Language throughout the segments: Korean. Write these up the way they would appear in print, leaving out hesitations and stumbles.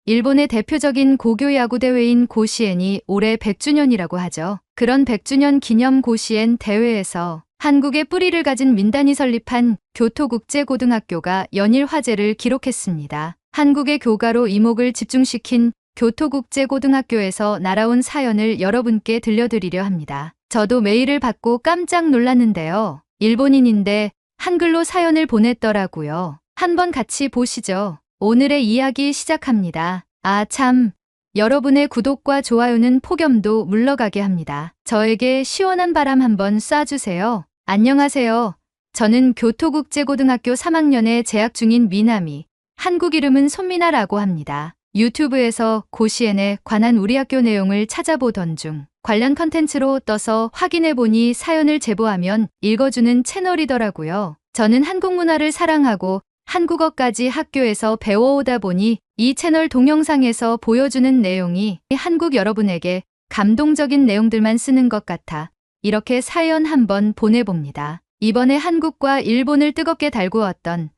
일본의 대표적인 고교 야구 대회인 고시엔이 올해 100주년이라고 하죠. 그런 100주년 기념 고시엔 대회에서 한국의 뿌리를 가진 민단이 설립한 교토국제고등학교가 연일 화제를 기록했습니다. 한국의 교가로 이목을 집중시킨 교토국제고등학교에서 날아온 사연을 여러분께 들려드리려 합니다. 저도 메일을 받고 깜짝 놀랐는데요. 일본인인데 한글로 사연을 보냈더라고요. 한번 같이 보시죠. 오늘의 이야기 시작합니다. 아, 참. 여러분의 구독과 좋아요는 폭염도 물러가게 합니다. 저에게 시원한 바람 한번 쏴주세요. 안녕하세요. 저는 교토국제고등학교 3학년에 재학 중인 미나미. 한국 이름은 손미나라고 합니다. 유튜브에서 고시엔에 관한 우리 학교 내용을 찾아보던 중 관련 컨텐츠로 떠서 확인해보니 사연을 제보하면 읽어주는 채널이더라고요. 저는 한국 문화를 사랑하고 한국어까지 학교에서 배워오다 보니 이 채널 동영상에서 보여주는 내용이 한국 여러분에게 감동적인 내용들만 쓰는 것 같아 이렇게 사연 한번 보내봅니다. 이번에 한국과 일본을 뜨겁게 달구었던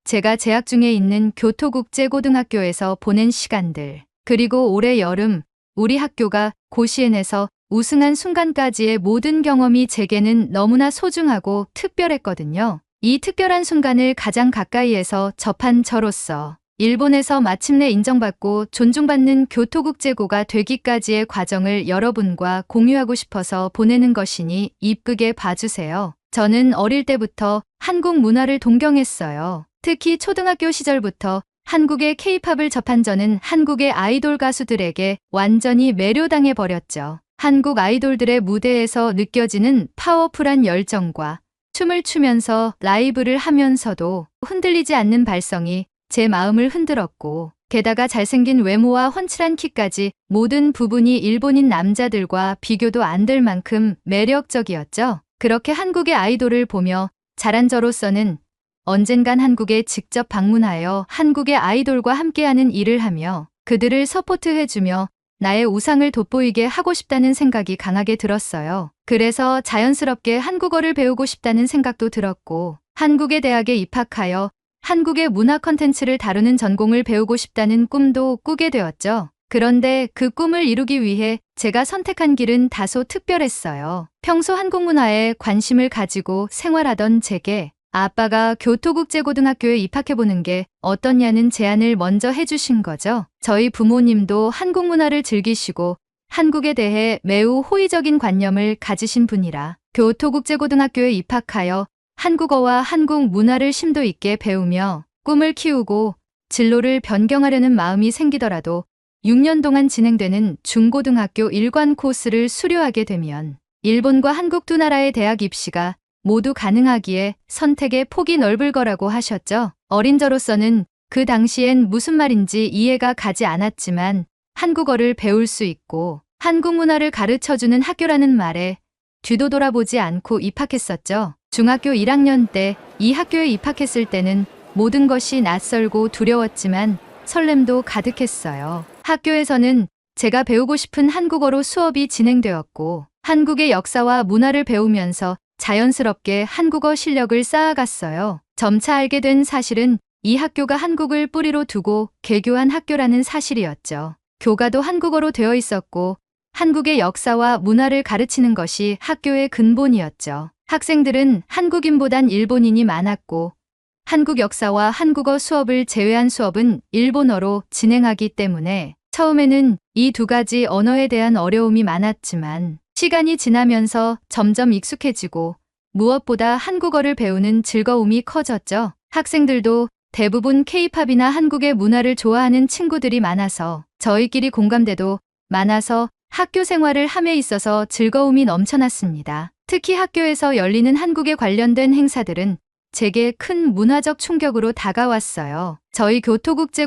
제가 재학 중에 있는 교토국제고등학교에서 보낸 시간들, 그리고 올해 여름 우리 학교가 고시엔에서 우승한 순간까지의 모든 경험이 제게는 너무나 소중하고 특별했거든요. 이 특별한 순간을 가장 가까이에서 접한 저로서 일본에서 마침내 인정받고 존중받는 교토국제고가 되기까지의 과정을 여러분과 공유하고 싶어서 보내는 것이니 이쁘게 봐주세요. 저는 어릴 때부터 한국 문화를 동경했어요. 특히 초등학교 시절부터 한국의 K-팝을 접한 저는 한국의 아이돌 가수들에게 완전히 매료당해 버렸죠. 한국 아이돌들의 무대에서 느껴지는 파워풀한 열정과 춤을 추면서 라이브를 하면서도 흔들리지 않는 발성이 제 마음을 흔들었고, 게다가 잘생긴 외모와 훤칠한 키까지 모든 부분이 일본인 남자들과 비교도 안 될 만큼 매력적이었죠. 그렇게 한국의 아이돌을 보며 자란 저로서는 언젠간 한국에 직접 방문하여 한국의 아이돌과 함께하는 일을 하며 그들을 서포트해주며 나의 우상을 돋보이게 하고 싶다는 생각이 강하게 들었어요. 그래서 자연스럽게 한국어를 배우고 싶다는 생각도 들었고, 한국의 대학에 입학하여 한국의 문화 콘텐츠를 다루는 전공을 배우고 싶다는 꿈도 꾸게 되었죠. 그런데 그 꿈을 이루기 위해 제가 선택한 길은 다소 특별했어요. 평소 한국 문화에 관심을 가지고 생활하던 제게 아빠가 교토국제고등학교에 입학해보는 게 어떠냐는 제안을 먼저 해주신 거죠. 저희 부모님도 한국 문화를 즐기시고 한국에 대해 매우 호의적인 관념을 가지신 분이라 교토국제고등학교에 입학하여 한국어와 한국 문화를 심도 있게 배우며 꿈을 키우고 진로를 변경하려는 마음이 생기더라도 6년 동안 진행되는 중고등학교 일관 코스를 수료하게 되면 일본과 한국 두 나라의 대학 입시가 모두 가능하기에 선택의 폭이 넓을 거라고 하셨죠. 어린 저로서는 그 당시엔 무슨 말인지 이해가 가지 않았지만 한국어를 배울 수 있고 한국 문화를 가르쳐주는 학교라는 말에 뒤도 돌아보지 않고 입학했었죠. 중학교 1학년 때 이 학교에 입학했을 때는 모든 것이 낯설고 두려웠지만 설렘도 가득했어요. 학교에서는 제가 배우고 싶은 한국어로 수업이 진행되었고 한국의 역사와 문화를 배우면서 자연스럽게 한국어 실력을 쌓아갔어요. 점차 알게 된 사실은 이 학교가 한국을 뿌리로 두고 개교한 학교라는 사실이었죠. 교과도 한국어로 되어 있었고 한국의 역사와 문화를 가르치는 것이 학교의 근본이었죠. 학생들은 한국인보단 일본인이 많았고 한국 역사와 한국어 수업을 제외한 수업은 일본어로 진행하기 때문에 처음에는 이 두 가지 언어에 대한 어려움이 많았지만 시간이 지나면서 점점 익숙해지고 무엇보다 한국어를 배우는 즐거움이 커졌죠. 학생들도 대부분 K-팝이나 한국의 문화를 좋아하는 친구들이 많아서 저희끼리 공감대도 많아서 학교 생활을 함에 있어서 즐거움이 넘쳐났습니다. 특히 학교에서 열리는 한국에 관련된 행사들은 제게 큰 문화적 충격으로 다가왔어요. 저희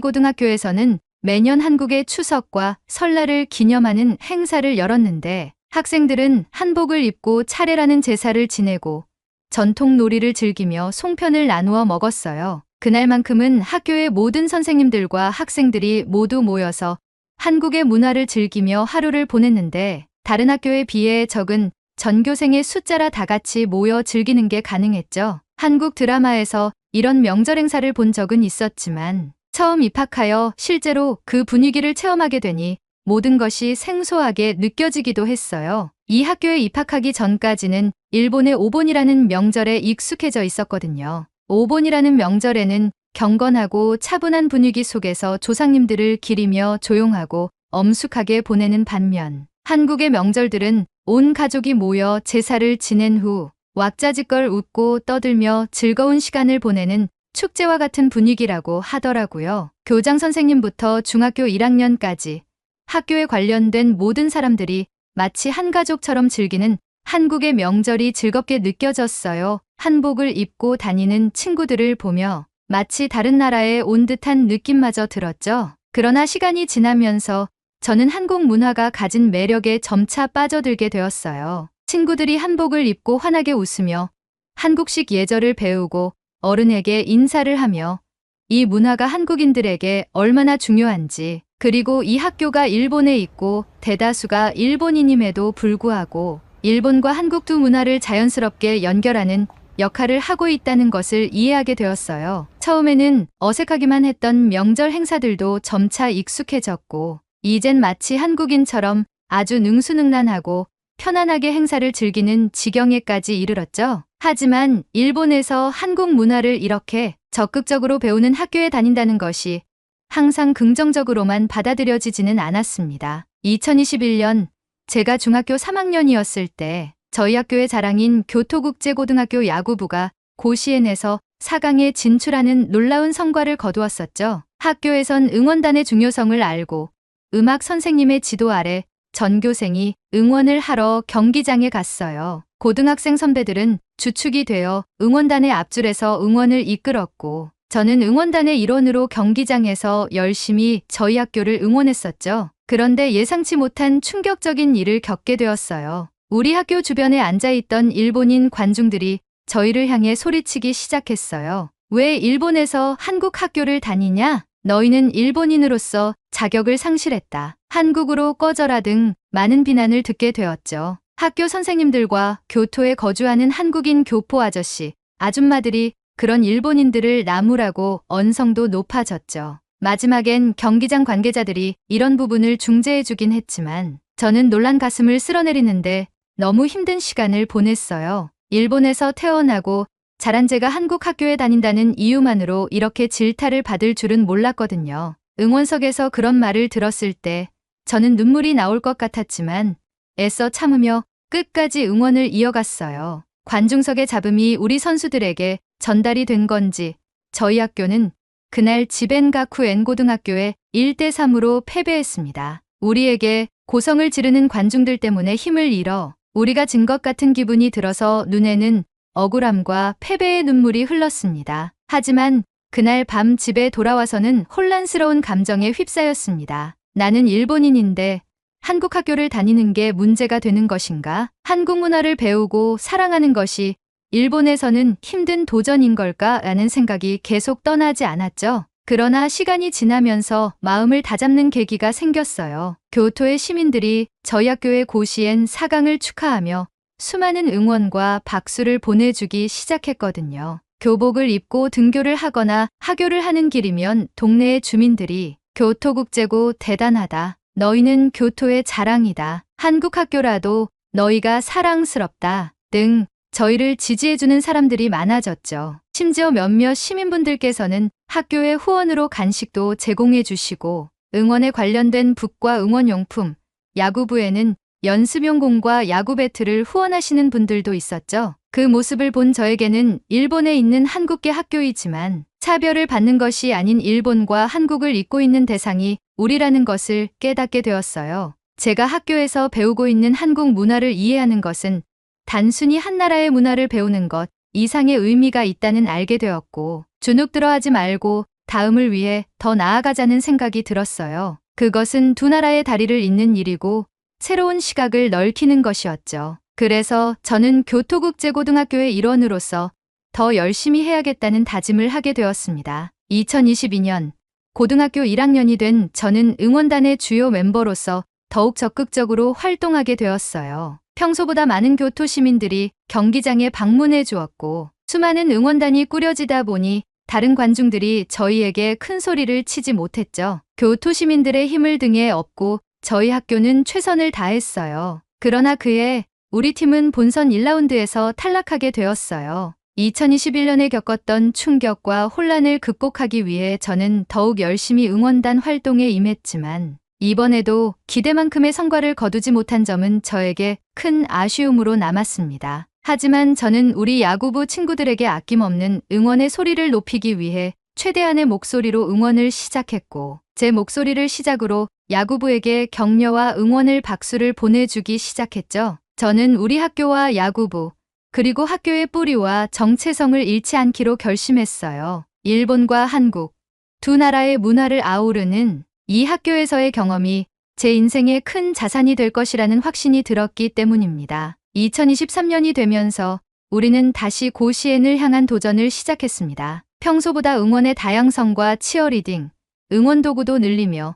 교토국제고등학교에서는 매년 한국의 추석과 설날을 기념하는 행사를 열었는데 학생들은 한복을 입고 차례라는 제사를 지내고 전통 놀이를 즐기며 송편을 나누어 먹었어요. 그날만큼은 학교의 모든 선생님들과 학생들이 모두 모여서 한국의 문화를 즐기며 하루를 보냈는데 다른 학교에 비해 적은 전교생의 숫자라 다 같이 모여 즐기는 게 가능했죠. 한국 드라마에서 이런 명절 행사를 본 적은 있었지만 처음 입학하여 실제로 그 분위기를 체험하게 되니 모든 것이 생소하게 느껴지기도 했어요. 이 학교에 입학하기 전까지는 일본의 오본이라는 명절에 익숙해져 있었거든요. 오본이라는 명절에는 경건하고 차분한 분위기 속에서 조상님들을 기리며 조용하고 엄숙하게 보내는 반면 한국의 명절들은 온 가족이 모여 제사를 지낸 후 왁자지껄 웃고 떠들며 즐거운 시간을 보내는 축제와 같은 분위기라고 하더라고요. 교장 선생님부터 중학교 1학년까지 학교에 관련된 모든 사람들이 마치 한 가족처럼 즐기는 한국의 명절이 즐겁게 느껴졌어요. 한복을 입고 다니는 친구들을 보며 마치 다른 나라에 온 듯한 느낌마저 들었죠. 그러나 시간이 지나면서 저는 한국 문화가 가진 매력에 점차 빠져들게 되었어요. 친구들이 한복을 입고 환하게 웃으며 한국식 예절을 배우고 어른에게 인사를 하며 이 문화가 한국인들에게 얼마나 중요한지, 그리고 이 학교가 일본에 있고 대다수가 일본인임에도 불구하고 일본과 한국 두 문화를 자연스럽게 연결하는 역할을 하고 있다는 것을 이해하게 되었어요. 처음에는 어색하기만 했던 명절 행사들도 점차 익숙해졌고 이젠 마치 한국인처럼 아주 능수능란하고 편안하게 행사를 즐기는 지경에까지 이르렀죠. 하지만 일본에서 한국 문화를 이렇게 적극적으로 배우는 학교에 다닌다는 것이 항상 긍정적으로만 받아들여지지는 않았습니다. 2021년 제가 중학교 3학년이었을 때 저희 학교의 자랑인 교토국제고등학교 야구부가 고시엔에서 4강에 진출하는 놀라운 성과를 거두었었죠. 학교에선 응원단의 중요성을 알고 음악 선생님의 지도 아래 전교생이 응원을 하러 경기장에 갔어요. 고등학생 선배들은 주축이 되어 응원단의 앞줄에서 응원을 이끌었고 저는 응원단의 일원으로 경기장에서 열심히 저희 학교를 응원했었죠. 그런데 예상치 못한 충격적인 일을 겪게 되었어요. 우리 학교 주변에 앉아있던 일본인 관중들이 저희를 향해 소리치기 시작했어요. 왜 일본에서 한국 학교를 다니냐? 너희는 일본인으로서 자격을 상실했다. 한국으로 꺼져라 등 많은 비난을 듣게 되었죠. 학교 선생님들과 교토에 거주하는 한국인 교포 아저씨, 아줌마들이 그런 일본인들을 나무라고 언성도 높아졌죠. 마지막엔 경기장 관계자들이 이런 부분을 중재해주긴 했지만 저는 놀란 가슴을 쓸어내리는데 너무 힘든 시간을 보냈어요. 일본에서 태어나고 자란 제가 한국 학교에 다닌다는 이유만으로 이렇게 질타를 받을 줄은 몰랐거든요. 응원석에서 그런 말을 들었을 때 저는 눈물이 나올 것 같았지만 애써 참으며 끝까지 응원을 이어갔어요. 관중석의 잡음이 우리 선수들에게 전달이 된 건지 저희 학교는 그날 지벤가쿠엔 고등학교에 1대3으로 패배했습니다. 우리에게 고성을 지르는 관중들 때문에 힘을 잃어 우리가 진 것 같은 기분이 들어서 눈에는 억울함과 패배의 눈물이 흘렀습니다. 하지만 그날 밤 집에 돌아와서는 혼란스러운 감정에 휩싸였습니다. 나는 일본인인데 한국 학교를 다니는 게 문제가 되는 것인가? 한국 문화를 배우고 사랑하는 것이 일본에서는 힘든 도전인 걸까? 라는 생각이 계속 떠나지 않았죠. 그러나 시간이 지나면서 마음을 다잡는 계기가 생겼어요. 교토의 시민들이 저희 학교의 고시엔 4강을 축하하며 수많은 응원과 박수를 보내주기 시작했거든요. 교복을 입고 등교를 하거나 하교를 하는 길이면 동네의 주민들이 교토국제고 대단하다. 너희는 교토의 자랑이다. 한국 학교라도 너희가 사랑스럽다. 등 저희를 지지해주는 사람들이 많아졌죠. 심지어 몇몇 시민분들께서는 학교의 후원으로 간식도 제공해 주시고 응원에 관련된 북과 응원용품, 야구부에는 연습용공과 야구 배트를 후원하시는 분들도 있었죠. 그 모습을 본 저에게는 일본에 있는 한국계 학교이지만 차별을 받는 것이 아닌 일본과 한국을 잇고 있는 대상이 우리라는 것을 깨닫게 되었어요. 제가 학교에서 배우고 있는 한국 문화를 이해하는 것은 단순히 한 나라의 문화를 배우는 것 이상의 의미가 있다는 알게 되었고 주눅들어하지 말고 다음을 위해 더 나아가자는 생각이 들었어요. 그것은 두 나라의 다리를 잇는 일이고 새로운 시각을 넓히는 것이었죠. 그래서 저는 교토국제고등학교의 일원으로서 더 열심히 해야겠다는 다짐을 하게 되었습니다. 2022년 고등학교 1학년이 된 저는 응원단의 주요 멤버로서 더욱 적극적으로 활동하게 되었어요. 평소보다 많은 교토 시민들이 경기장에 방문해 주었고 수많은 응원단이 꾸려지다 보니 다른 관중들이 저희에게 큰 소리를 치지 못했죠. 교토 시민들의 힘을 등에 업고 저희 학교는 최선을 다했어요. 그러나 그해 우리 팀은 본선 1라운드에서 탈락하게 되었어요. 2021년에 겪었던 충격과 혼란을 극복하기 위해 저는 더욱 열심히 응원단 활동에 임했지만 이번에도 기대만큼의 성과를 거두지 못한 점은 저에게 큰 아쉬움으로 남았습니다. 하지만 저는 우리 야구부 친구들에게 아낌없는 응원의 소리를 높이기 위해 최대한의 목소리로 응원을 시작했고 제 목소리를 시작으로 야구부에게 격려와 응원을 박수를 보내주기 시작했죠. 저는 우리 학교와 야구부 그리고 학교의 뿌리와 정체성을 잃지 않기로 결심했어요. 일본과 한국 두 나라의 문화를 아우르는 이 학교에서의 경험이 제 인생의 큰 자산이 될 것이라는 확신이 들었기 때문입니다. 2023년이 되면서 우리는 다시 고시엔을 향한 도전을 시작했습니다. 평소보다 응원의 다양성과 치어리딩, 응원 도구도 늘리며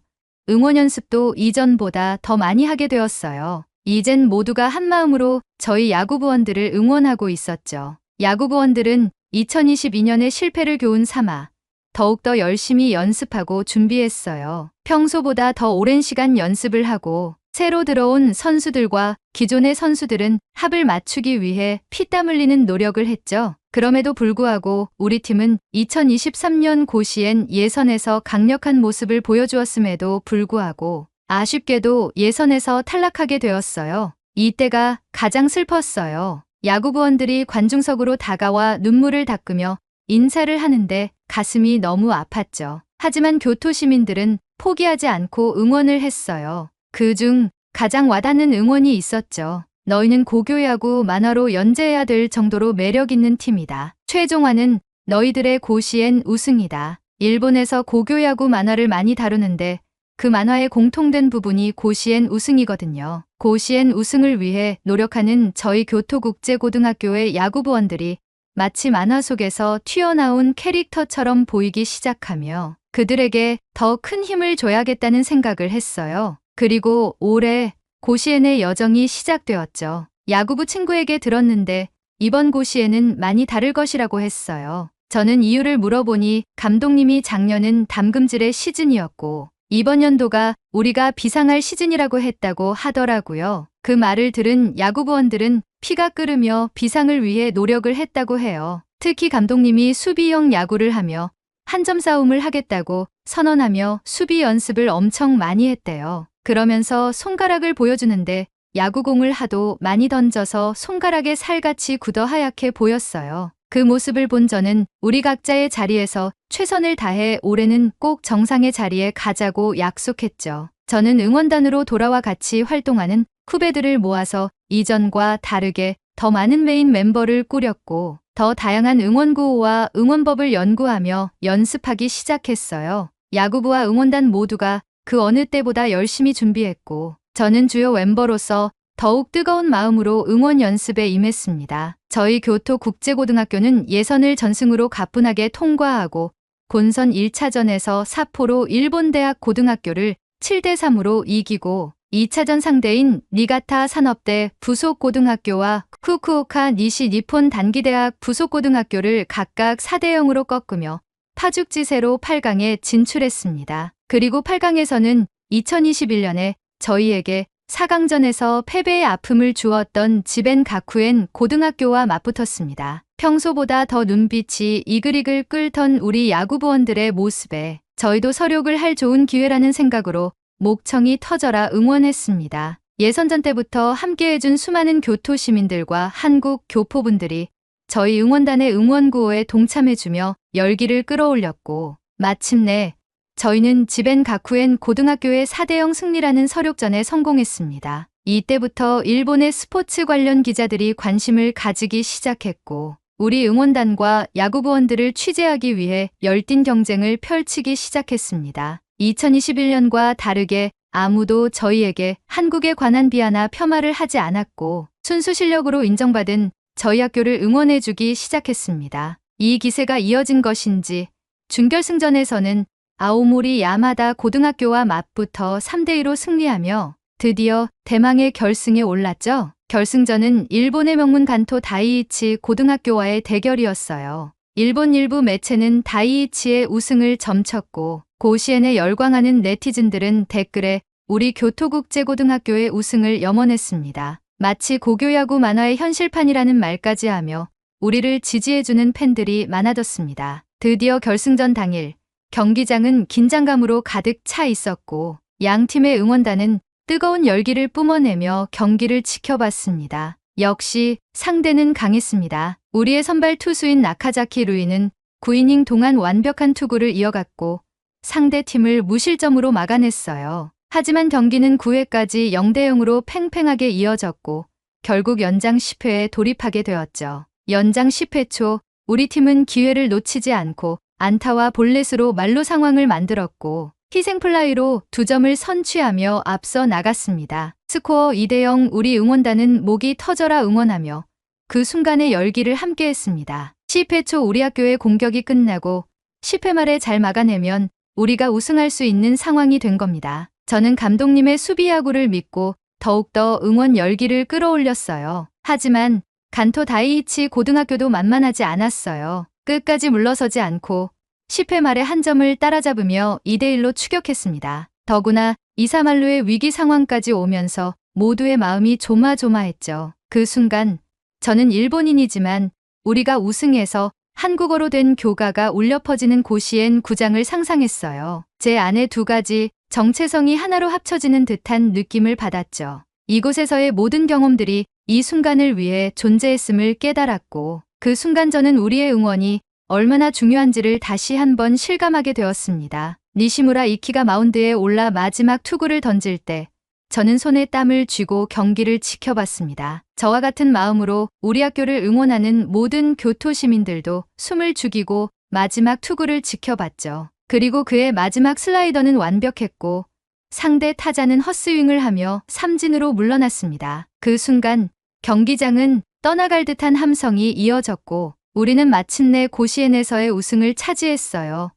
응원 연습도 이전보다 더 많이 하게 되었어요. 이젠 모두가 한마음으로 저희 야구부원들을 응원하고 있었죠. 야구부원들은 2022년의 실패를 교훈 삼아 더욱더 열심히 연습하고 준비했어요. 평소보다 더 오랜 시간 연습을 하고 새로 들어온 선수들과 기존의 선수들은 합을 맞추기 위해 피땀 흘리는 노력을 했죠. 그럼에도 불구하고 우리 팀은 2023년 고시엔 예선에서 강력한 모습을 보여주었음에도 불구하고 아쉽게도 예선에서 탈락하게 되었어요. 이때가 가장 슬펐어요. 야구부원들이 관중석으로 다가와 눈물을 닦으며 인사를 하는데 가슴이 너무 아팠죠. 하지만 교토 시민들은 포기하지 않고 응원을 했어요. 그중 가장 와닿는 응원이 있었죠. 너희는 고교야구 만화로 연재해야 될 정도로 매력 있는 팀이다. 최종화는 너희들의 고시엔 우승이다. 일본에서 고교야구 만화를 많이 다루는데 그 만화의 공통된 부분이 고시엔 우승이거든요. 고시엔 우승을 위해 노력하는 저희 교토국제고등학교의 야구부원들이 마치 만화 속에서 튀어나온 캐릭터처럼 보이기 시작하며 그들에게 더 큰 힘을 줘야겠다는 생각을 했어요. 그리고 올해 고시엔의 여정이 시작되었죠. 야구부 친구에게 들었는데 이번 고시엔은 많이 다를 것이라고 했어요. 저는 이유를 물어보니 감독님이 작년은 담금질의 시즌이었고 이번 연도가 우리가 비상할 시즌이라고 했다고 하더라고요. 그 말을 들은 야구부원들은 피가 끓으며 비상을 위해 노력을 했다고 해요. 특히 감독님이 수비형 야구를 하며 한 점 싸움을 하겠다고 선언하며 수비 연습을 엄청 많이 했대요. 그러면서 손가락을 보여주는데 야구공을 하도 많이 던져서 손가락에 살같이 굳어 하얗게 보였어요. 그 모습을 본 저는 우리 각자의 자리에서 최선을 다해 올해는 꼭 정상의 자리에 가자고 약속했죠. 저는 응원단으로 돌아와 같이 활동하는 후배들을 모아서 이전과 다르게 더 많은 메인 멤버를 꾸렸고 더 다양한 응원구호와 응원법을 연구하며 연습하기 시작했어요. 야구부와 응원단 모두가 그 어느 때보다 열심히 준비했고 저는 주요 멤버로서 더욱 뜨거운 마음으로 응원 연습에 임했습니다. 저희 교토국제고등학교는 예선을 전승으로 가뿐하게 통과하고 본선 1차전에서 사포로 일본대학 고등학교를 7대3으로 이기고 2차전 상대인 니가타 산업대 부속고등학교와 후쿠오카 니시 니폰 단기대학 부속고등학교를 각각 4대0으로 꺾으며 파죽지세로 8강에 진출했습니다. 그리고 8강에서는 2021년에 저희에게 4강전에서 패배의 아픔을 주었던 지벤 가쿠엔 고등학교와 맞붙었습니다. 평소보다 더 눈빛이 이글이글 끓던 우리 야구부원들의 모습에 저희도 서력을 할 좋은 기회라는 생각으로 목청이 터져라 응원했습니다. 예선전 때부터 함께해준 수많은 교토 시민들과 한국 교포분들이 저희 응원단의 응원구호에 동참해주며 열기를 끌어올렸고 마침내 저희는 지벤 가쿠엔 고등학교의 4대0 승리라는 서력전에 성공했습니다. 이때부터 일본의 스포츠 관련 기자들이 관심을 가지기 시작했고 우리 응원단과 야구부원들을 취재하기 위해 열띤 경쟁을 펼치기 시작했습니다. 2021년과 다르게 아무도 저희에게 한국에 관한 비하나 폄하를 하지 않았고 순수 실력으로 인정받은 저희 학교를 응원해주기 시작했습니다. 이 기세가 이어진 것인지 준결승전에서는 아오모리 야마다 고등학교와 맞붙어 3대2로 승리하며 드디어 대망의 결승에 올랐죠. 결승전은 일본의 명문 간토 다이이치 고등학교와의 대결이었어요. 일본 일부 매체는 다이이치의 우승을 점쳤고 고시엔에 열광하는 네티즌들은 댓글에 우리 교토국제고등학교의 우승을 염원했습니다. 마치 고교야구 만화의 현실판이라는 말까지 하며 우리를 지지해주는 팬들이 많아졌습니다. 드디어 결승전 당일 경기장은 긴장감으로 가득 차 있었고 양 팀의 응원단은 뜨거운 열기를 뿜어내며 경기를 지켜봤습니다. 역시 상대는 강했습니다. 우리의 선발 투수인 나카자키 루이는 9이닝 동안 완벽한 투구를 이어갔고 상대 팀을 무실점으로 막아냈어요. 하지만 경기는 9회까지 0대0으로 팽팽하게 이어졌고 결국 연장 10회에 돌입하게 되었죠. 연장 10회 초 우리 팀은 기회를 놓치지 않고 안타와 볼넷으로 만루 상황을 만들었고 희생플라이로 2점을 선취하며 앞서 나갔습니다. 스코어 2대0 우리 응원단은 목이 터져라 응원하며 그 순간의 열기를 함께했습니다. 10회 초 우리 학교의 공격이 끝나고 10회 말에 잘 막아내면 우리가 우승할 수 있는 상황이 된 겁니다. 저는 감독님의 수비 야구를 믿고 더욱더 응원 열기를 끌어올렸어요. 하지만 간토 다이이치 고등학교도 만만하지 않았어요. 끝까지 물러서지 않고 10회 말에 한 점을 따라잡으며 2대1로 추격했습니다. 더구나 2-3할루의 위기 상황까지 오면서 모두의 마음이 조마조마했죠. 그 순간 저는 일본인이지만 우리가 우승해서 한국어로 된 교가가 울려 퍼지는 고시엔 구장을 상상했어요. 제 안에 두 가지 정체성이 하나로 합쳐지는 듯한 느낌을 받았죠. 이곳에서의 모든 경험들이 이 순간을 위해 존재했음을 깨달았고 그 순간 저는 우리의 응원이 얼마나 중요한지를 다시 한번 실감하게 되었습니다. 니시무라 이키가 마운드에 올라 마지막 투구를 던질 때 저는 손에 땀을 쥐고 경기를 지켜봤습니다. 저와 같은 마음으로 우리 학교를 응원하는 모든 교토 시민들도 숨을 죽이고 마지막 투구를 지켜봤죠. 그리고 그의 마지막 슬라이더는 완벽했고 상대 타자는 헛스윙을 하며 삼진으로 물러났습니다. 그 순간 경기장은 떠나갈 듯한 함성이 이어졌고 우리는 마침내 고시엔에서의 우승을 차지했어요.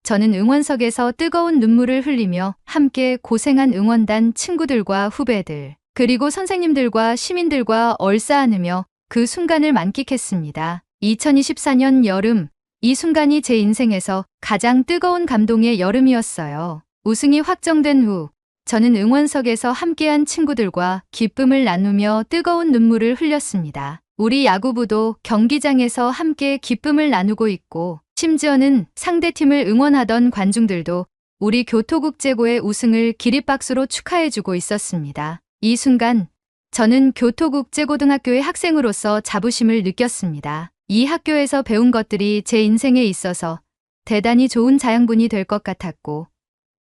저는 응원석에서 뜨거운 눈물을 흘리며 함께 고생한 응원단 친구들과 후배들, 그리고 선생님들과 시민들과 얼싸안으며 그 순간을 만끽했습니다. 2024년 여름, 이 순간이 제 인생에서 가장 뜨거운 감동의 여름이었어요. 우승이 확정된 후 저는 응원석에서 함께한 친구들과 기쁨을 나누며 뜨거운 눈물을 흘렸습니다. 우리 야구부도 경기장에서 함께 기쁨을 나누고 있고 심지어는 상대팀을 응원하던 관중들도 우리 교토국제고의 우승을 기립박수로 축하해주고 있었습니다. 이 순간 저는 교토국제고등학교의 학생으로서 자부심을 느꼈습니다. 이 학교에서 배운 것들이 제 인생에 있어서 대단히 좋은 자양분이 될 것 같았고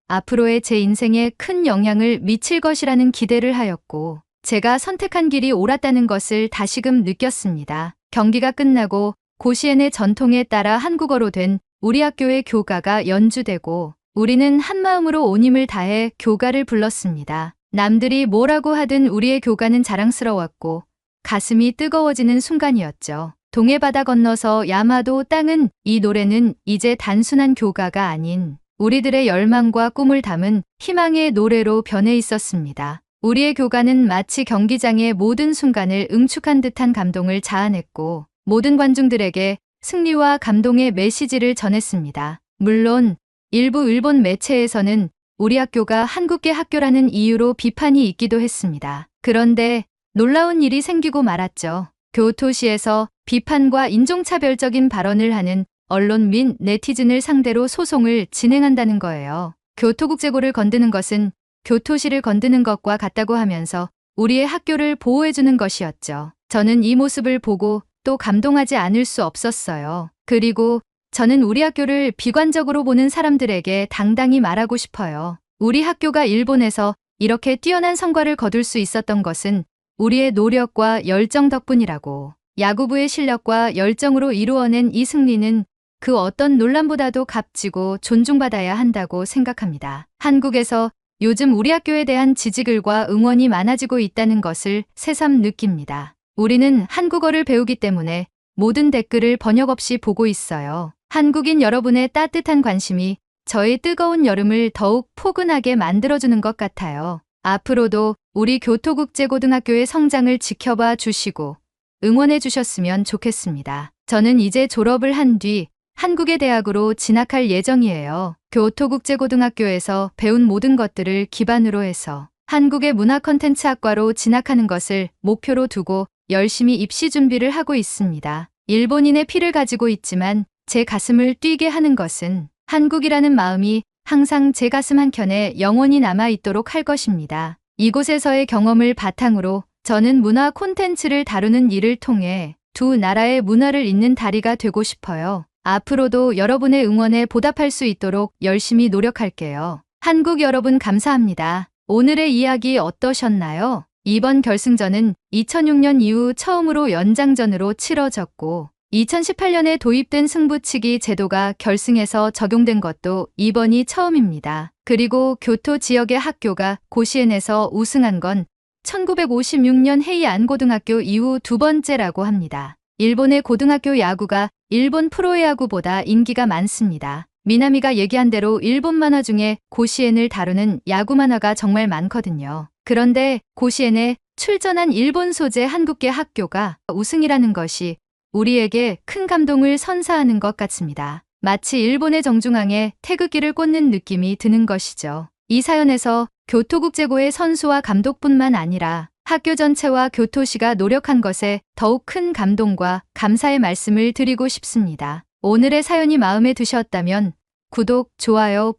앞으로의 제 인생에 큰 영향을 미칠 것이라는 기대를 하였고 제가 선택한 길이 옳았다는 것을 다시금 느꼈습니다. 경기가 끝나고 고시엔의 전통에 따라 한국어로 된 우리 학교의 교가가 연주되고 우리는 한마음으로 온 힘을 다해 교가를 불렀습니다. 남들이 뭐라고 하든 우리의 교가는 자랑스러웠고 가슴이 뜨거워지는 순간이었죠. 동해 바다 건너서 야마도 땅은 이 노래는 이제 단순한 교가가 아닌 우리들의 열망과 꿈을 담은 희망의 노래로 변해 있었습니다. 우리의 교가는 마치 경기장의 모든 순간을 응축한 듯한 감동을 자아냈고 모든 관중들에게 승리와 감동의 메시지를 전했습니다. 물론 일부 일본 매체에서는 우리 학교가 한국계 학교라는 이유로 비판이 있기도 했습니다. 그런데 놀라운 일이 생기고 말았죠. 교토시에서 비판과 인종차별적인 발언을 하는 언론 및 네티즌을 상대로 소송을 진행한다는 거예요. 교토국제고를 건드는 것은 교토시를 건드는 것과 같다고 하면서 우리의 학교를 보호해주는 것이었죠. 저는 이 모습을 보고 또 감동하지 않을 수 없었어요. 그리고 저는 우리 학교를 비관적으로 보는 사람들에게 당당히 말하고 싶어요. 우리 학교가 일본에서 이렇게 뛰어난 성과를 거둘 수 있었던 것은 우리의 노력과 열정 덕분이라고. 야구부의 실력과 열정으로 이루어낸 이 승리는 그 어떤 논란보다도 값지고 존중받아야 한다고 생각합니다. 한국에서 요즘 우리 학교에 대한 지지글과 응원이 많아지고 있다는 것을 새삼 느낍니다. 우리는 한국어를 배우기 때문에 모든 댓글을 번역 없이 보고 있어요. 한국인 여러분의 따뜻한 관심이 저의 뜨거운 여름을 더욱 포근하게 만들어주는 것 같아요. 앞으로도 우리 교토국제고등학교의 성장을 지켜봐 주시고 응원해 주셨으면 좋겠습니다. 저는 이제 졸업을 한 뒤 한국의 대학으로 진학할 예정이에요. 교토국제고등학교에서 배운 모든 것들을 기반으로 해서 한국의 문화 컨텐츠학과로 진학하는 것을 목표로 두고 열심히 입시 준비를 하고 있습니다. 일본인의 피를 가지고 있지만 제 가슴을 뛰게 하는 것은 한국이라는 마음이 항상 제 가슴 한켠에 영원히 남아있도록 할 것입니다. 이곳에서의 경험을 바탕으로 저는 문화 콘텐츠를 다루는 일을 통해 두 나라의 문화를 잇는 다리가 되고 싶어요. 앞으로도 여러분의 응원에 보답할 수 있도록 열심히 노력할게요. 한국 여러분 감사합니다. 오늘의 이야기 어떠셨나요? 이번 결승전은 2006년 이후 처음으로 연장전으로 치러졌고 2018년에 도입된 승부치기 제도가 결승에서 적용된 것도 이번이 처음입니다. 그리고 교토 지역의 학교가 고시엔에서 우승한 건 1956년 헤이안 고등학교 이후 두 번째라고 합니다. 일본의 고등학교 야구가 일본 프로야구보다 인기가 많습니다. 미나미가 얘기한 대로 일본 만화 중에 고시엔을 다루는 야구 만화가 정말 많거든요. 그런데 고시엔에 출전한 일본 소재 한국계 학교가 우승이라는 것이 우리에게 큰 감동을 선사하는 것 같습니다. 마치 일본의 정중앙에 태극기를 꽂는 느낌이 드는 것이죠. 이 사연에서 교토국제고의 선수와 감독뿐만 아니라 학교 전체와 교토시가 노력한 것에 더욱 큰 감동과 감사의 말씀을 드리고 싶습니다. 오늘의 사연이 마음에 드셨다면 구독, 좋아요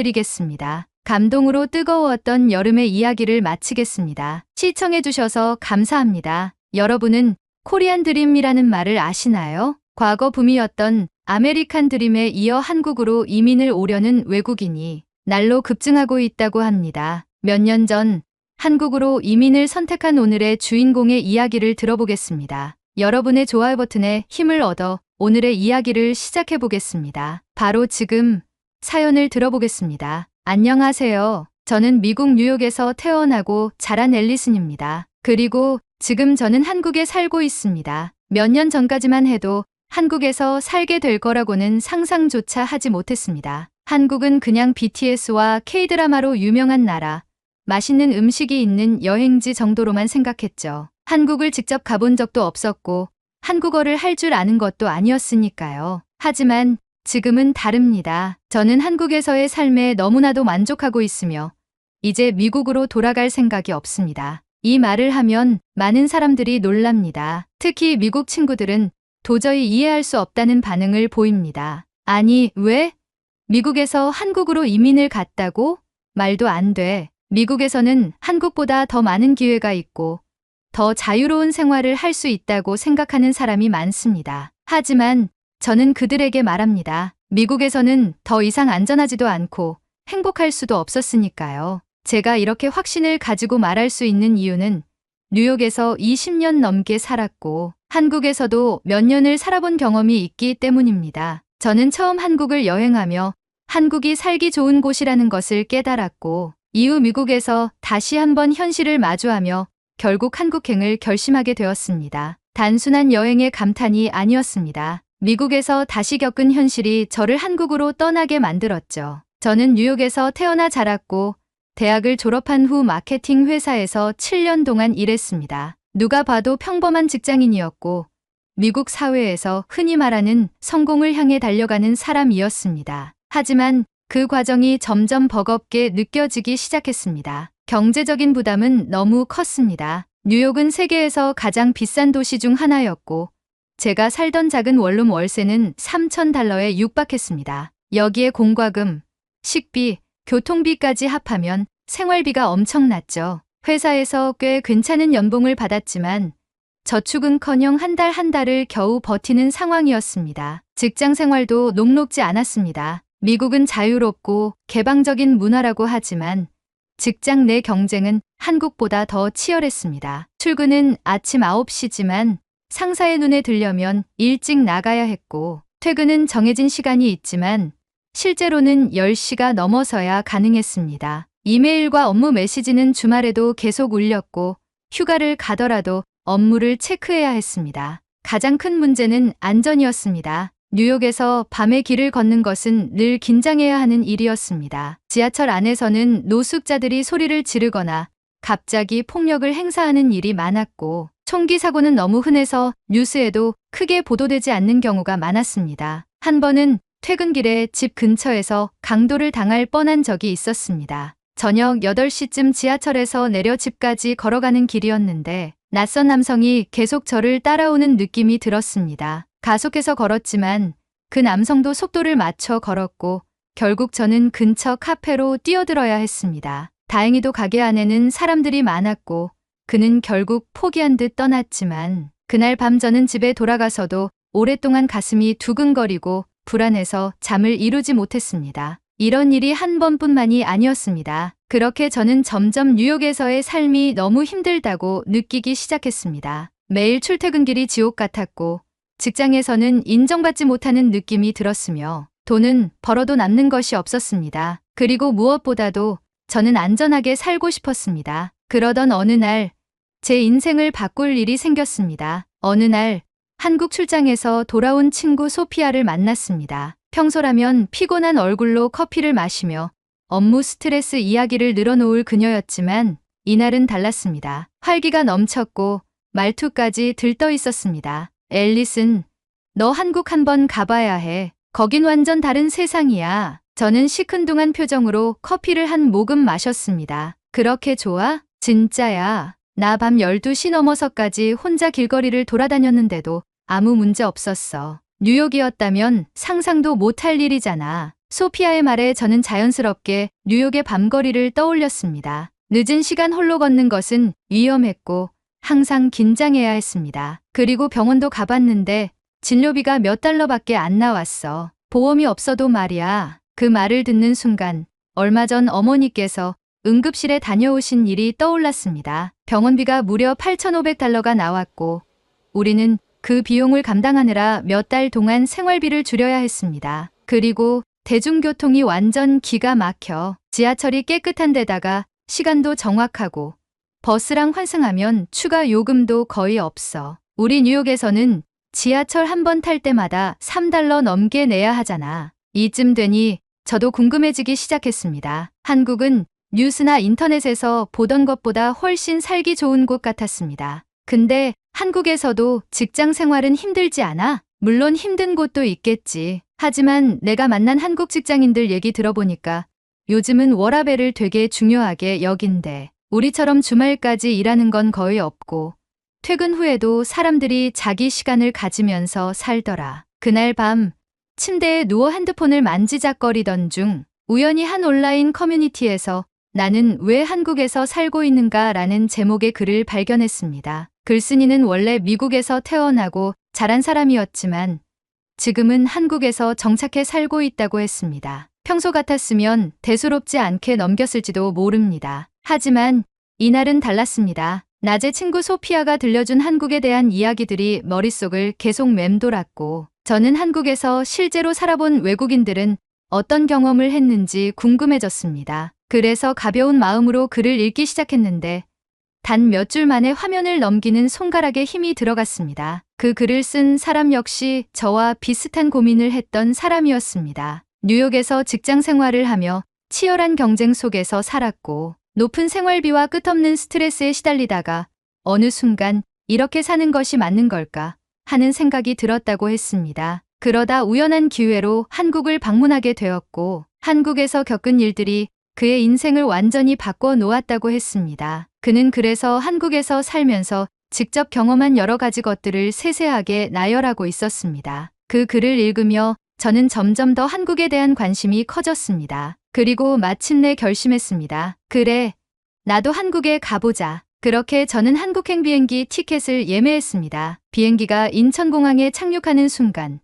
부탁드리겠습니다. 감동으로 뜨거웠던 여름의 이야기를 마치겠습니다. 시청해주셔서 감사합니다. 여러분은 코리안 드림이라는 말을 아시나요? 과거 붐이었던 아메리칸 드림에 이어 한국으로 이민을 오려는 외국인이 날로 급증하고 있다고 합니다. 몇 년 전 한국으로 이민을 선택한 오늘의 주인공의 이야기를 들어보겠습니다. 여러분의 좋아요 버튼에 힘을 얻어 오늘의 이야기를 시작해 보겠습니다. 바로 지금 사연을 들어보겠습니다. 안녕하세요. 저는 미국 뉴욕에서 태어나고 자란 앨리슨입니다. 그리고 지금 저는 한국에 살고 있습니다. 몇 년 전까지만 해도 한국에서 살게 될 거라고는 상상조차 하지 못했습니다. 한국은 그냥 BTS와 K-드라마로 유명한 나라, 맛있는 음식이 있는 여행지 정도로만 생각했죠. 한국을 직접 가본 적도 없었고 한국어를 할 줄 아는 것도 아니었으니까요. 하지만 지금은 다릅니다. 저는 한국에서의 삶에 너무나도 만족하고 있으며 이제 미국으로 돌아갈 생각이 없습니다. 이 말을 하면 많은 사람들이 놀랍니다. 특히 미국 친구들은 도저히 이해할 수 없다는 반응을 보입니다. 아니, 왜? 미국에서 한국으로 이민을 갔다고? 말도 안 돼. 미국에서는 한국보다 더 많은 기회가 있고 더 자유로운 생활을 할 수 있다고 생각하는 사람이 많습니다. 하지만 저는 그들에게 말합니다. 미국에서는 더 이상 안전하지도 않고 행복할 수도 없었으니까요. 제가 이렇게 확신을 가지고 말할 수 있는 이유는 뉴욕에서 20년 넘게 살았고 한국에서도 몇 년을 살아본 경험이 있기 때문입니다. 저는 처음 한국을 여행하며 한국이 살기 좋은 곳이라는 것을 깨달았고 이후 미국에서 다시 한번 현실을 마주하며 결국 한국행을 결심하게 되었습니다. 단순한 여행의 감탄이 아니었습니다. 미국에서 다시 겪은 현실이 저를 한국으로 떠나게 만들었죠. 저는 뉴욕에서 태어나 자랐고 대학을 졸업한 후 마케팅 회사에서 7년 동안 일했습니다. 누가 봐도 평범한 직장인이었고 미국 사회에서 흔히 말하는 성공을 향해 달려가는 사람이었습니다. 하지만 그 과정이 점점 버겁게 느껴지기 시작했습니다. 경제적인 부담은 너무 컸습니다. 뉴욕은 세계에서 가장 비싼 도시 중 하나였고 제가 살던 작은 원룸 월세는 $3,000에 육박했습니다. 여기에 공과금, 식비, 교통비까지 합하면 생활비가 엄청났죠. 회사에서 꽤 괜찮은 연봉을 받았지만 저축은커녕 한 달 한 달을 겨우 버티는 상황이었습니다. 직장 생활도 녹록지 않았습니다. 미국은 자유롭고 개방적인 문화라고 하지만 직장 내 경쟁은 한국보다 더 치열했습니다. 출근은 아침 9시지만 상사의 눈에 들려면 일찍 나가야 했고 퇴근은 정해진 시간이 있지만 실제로는 10시가 넘어서야 가능했습니다. 이메일과 업무 메시지는 주말에도 계속 울렸고 휴가를 가더라도 업무를 체크해야 했습니다. 가장 큰 문제는 안전이었습니다. 뉴욕에서 밤에 길을 걷는 것은 늘 긴장해야 하는 일이었습니다. 지하철 안에서는 노숙자들이 소리를 지르거나 갑자기 폭력을 행사하는 일이 많았고 총기 사고는 너무 흔해서 뉴스에도 크게 보도되지 않는 경우가 많았습니다. 한 번은 퇴근길에 집 근처에서 강도를 당할 뻔한 적이 있었습니다. 저녁 8시쯤 지하철에서 내려 집까지 걸어가는 길이었는데 낯선 남성이 계속 저를 따라오는 느낌이 들었습니다. 가속해서 걸었지만 그 남성도 속도를 맞춰 걸었고 결국 저는 근처 카페로 뛰어들어야 했습니다. 다행히도 가게 안에는 사람들이 많았고 그는 결국 포기한 듯 떠났지만 그날 밤 저는 집에 돌아가서도 오랫동안 가슴이 두근거리고 불안해서 잠을 이루지 못했습니다. 이런 일이 한 번뿐만이 아니었습니다. 그렇게 저는 점점 뉴욕에서의 삶이 너무 힘들다고 느끼기 시작했습니다. 매일 출퇴근길이 지옥 같았고 직장에서는 인정받지 못하는 느낌이 들었으며 돈은 벌어도 남는 것이 없었습니다. 그리고 무엇보다도 저는 안전하게 살고 싶었습니다. 그러던 어느 날 제 인생을 바꿀 일이 생겼습니다. 어느 날 한국 출장에서 돌아온 친구 소피아를 만났습니다. 평소라면 피곤한 얼굴로 커피를 마시며 업무 스트레스 이야기를 늘어놓을 그녀였지만 이날은 달랐습니다. 활기가 넘쳤고 말투까지 들떠 있었습니다. 앨리슨, 너 한국 한번 가봐야 해. 거긴 완전 다른 세상이야. 저는 시큰둥한 표정으로 커피를 한 모금 마셨습니다. 그렇게 좋아? 진짜야. 나 밤 12시 넘어서까지 혼자 길거리를 돌아다녔는데도 아무 문제 없었어. 뉴욕이었다면 상상도 못할 일이잖아. 소피아의 말에 저는 자연스럽게 뉴욕의 밤거리를 떠올렸습니다. 늦은 시간 홀로 걷는 것은 위험했고 항상 긴장해야 했습니다. 그리고 병원도 가봤는데 진료비가 몇 달러밖에 안 나왔어. 보험이 없어도 말이야. 그 말을 듣는 순간 얼마 전 어머니께서 응급실에 다녀오신 일이 떠올랐습니다. 병원비가 무려 8,500달러가 나왔고 우리는 그 비용을 감당하느라 몇 달 동안 생활비를 줄여야 했습니다. 그리고 대중교통이 완전 기가 막혀. 지하철이 깨끗한 데다가 시간도 정확하고 버스랑 환승하면 추가 요금도 거의 없어. 우리 뉴욕에서는 지하철 한 번 탈 때마다 3달러 넘게 내야 하잖아. 이쯤 되니 저도 궁금해지기 시작했습니다. 한국은 뉴스나 인터넷에서 보던 것보다 훨씬 살기 좋은 곳 같았습니다. 근데 한국에서도 직장 생활은 힘들지 않아? 물론 힘든 곳도 있겠지. 하지만 내가 만난 한국 직장인들 얘기 들어보니까 요즘은 워라밸을 되게 중요하게 여긴대. 우리처럼 주말까지 일하는 건 거의 없고 퇴근 후에도 사람들이 자기 시간을 가지면서 살더라. 그날 밤 침대에 누워 핸드폰을 만지작거리던 중 우연히 한 온라인 커뮤니티에서 나는 왜 한국에서 살고 있는가 라는 제목의 글을 발견했습니다. 글쓴이는 원래 미국에서 태어나고 자란 사람이었지만 지금은 한국에서 정착해 살고 있다고 했습니다. 평소 같았으면 대수롭지 않게 넘겼을지도 모릅니다. 하지만 이날은 달랐습니다. 낮에 친구 소피아가 들려준 한국에 대한 이야기들이 머릿속을 계속 맴돌았고 저는 한국에서 실제로 살아본 외국인들은 어떤 경험을 했는지 궁금해졌습니다. 그래서 가벼운 마음으로 글을 읽기 시작했는데 단 몇 줄 만에 화면을 넘기는 손가락에 힘이 들어갔습니다. 그 글을 쓴 사람 역시 저와 비슷한 고민을 했던 사람이었습니다. 뉴욕에서 직장 생활을 하며 치열한 경쟁 속에서 살았고 높은 생활비와 끝없는 스트레스에 시달리다가 어느 순간 이렇게 사는 것이 맞는 걸까 하는 생각이 들었다고 했습니다. 그러다 우연한 기회로 한국을 방문하게 되었고 한국에서 겪은 일들이 그의 인생을 완전히 바꿔 놓았다고 했습니다. 그는 그래서 한국에서 살면서 직접 경험한 여러 가지 것들을 세세하게 나열하고 있었습니다. 그 글을 읽으며 저는 점점 더 한국에 대한 관심이 커졌습니다. 그리고 마침내 결심했습니다. 그래, 나도 한국에 가보자. 그렇게 저는 한국행 비행기 티켓을 예매했습니다. 비행기가 인천공항에 착륙하는 순간